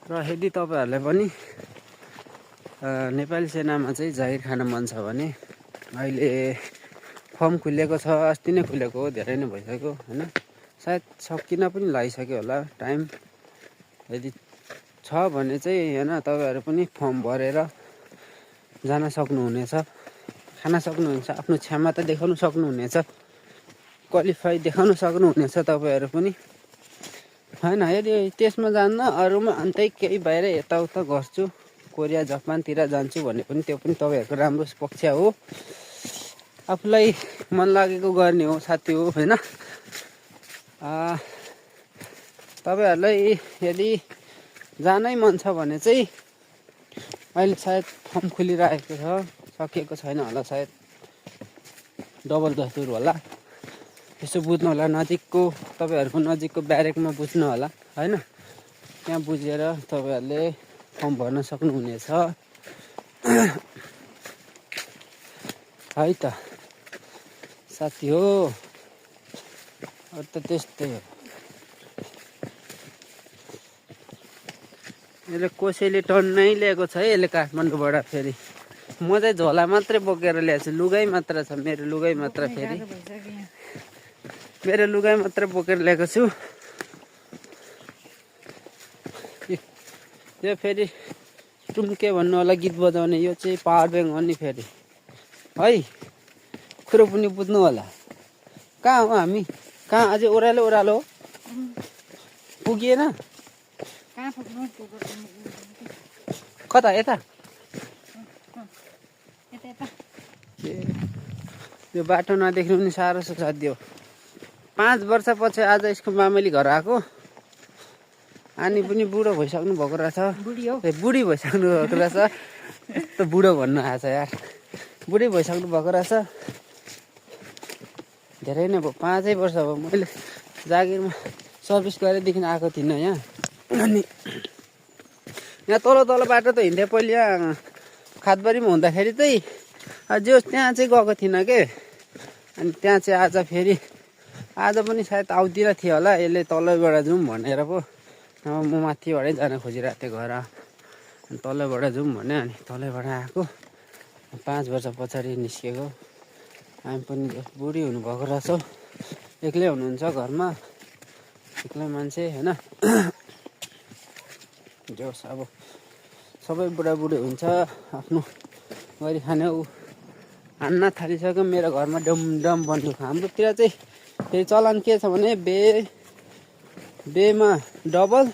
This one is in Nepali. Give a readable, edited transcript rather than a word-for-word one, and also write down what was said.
र यदि तपाईँहरूलाई पनि नेपाली सेनामा चाहिँ जागिर खान मन छ भने अहिले फर्म खुलेको छ, अस्ति नै खुलेको हो, धेरै नै भइसक्यो होइन। सायद सकिन पनि लागिसक्यो होला टाइम। यदि छ भने चाहिँ होइन तपाईँहरू पनि फर्म भरेर जान सक्नुहुनेछ, खान सक्नुहुनेछ, आफ्नो क्षमता देखाउन सक्नुहुनेछ, क्वालिफाई देखाउन सक्नुहुनेछ तपाईँहरू पनि होइन। यदि त्यसमा जान्न अरूमा अन्तै केही बाहिर यताउता गर्छु, कोरिया जापानतिर जान्छु भने पनि त्यो पनि तपाईँहरूको राम्रो पक्ष हो, आफूलाई मन लागेको गर्ने हो, साथी हो होइन। तपाईँहरूलाई यदि जानै मन छ भने चाहिँ अहिले सायद फर्म खुलिरहेको छ, सकिएको छैन होला सायद, डबल दस्तुर होला, यसो बुझ्नु होला। नजिकको तपाईँहरूको नजिकको ब्यारेकमा बुझ्नु होला होइन, त्यहाँ बुझेर तपाईँहरूले फर्म भर्न सक्नुहुनेछ है त साथी हो। अरू त त्यस्तै हो। यसले कसैले टन्नै ल्याएको छ है, यसले काठमाडौँबाट। फेरि म चाहिँ झोला मात्रै बोकेर ल्याएको छु, लुगै मात्र छ मेरो, लुगै मात्र, फेरि मेरो लुगै मात्र बोकेर ल्याएको छु। यो फेरि टुम्के भन्नु होला गीत बजाउने, यो चाहिँ पावर ब्याङ्क हो नि फेरि है, कुरो पनि बुझ्नु होला। कहाँ हो हामी, कहाँ अझै ओह्रालो ओह्रालो हो, पुगिएन कता, यता यो बाटो नदेख्नु पनि साह्रो छ साथी हो। 5 वर्षपछि आज यसको मामेली घर आएको, अनि पनि बुढो भइसक्नु भएको रहेछ, बुढी भइसक्नु भएको रहेछ, यस्तो बुढो भन्नु आएको छ यार, बुढी भइसक्नु भएको रहेछ। धेरै नै भयो, 5 वर्ष भयो मैले जागिरमा सर्भिस गरेदेखि आएको थिइनँ यहाँ। अनि यहाँ तल बाटो त हिँड्दै पहिले यहाँ खादबारीमा हुँदाखेरि चाहिँ जो त्यहाँ चाहिँ गएको थिइनँ के। अनि त्यहाँ चाहिँ आज पनि सायद आउँतिर थियो होला, यसले तलैबाट जाउँ भनेर पो, म माथिबाटै जान खोजिरहेको थिएँ घर, अनि तलैबाट जाउँ भने अनि तलैबाट आएको। 5 वर्ष पछाडि निस्केको, हामी पनि बुढी हुनुभएको रहेछ, एक्लै हुनुहुन्छ घरमा, एक्लै मान्छे होइन। जोस् अब सबै बुढाबुढी हुन्छ, आफ्नो गरी खाने ऊ हान्न थालिसक्यो। मेरो घरमा डम बन्दुक, हाम्रोतिर चाहिँ फेरि चलन के छ भने बेमा डबल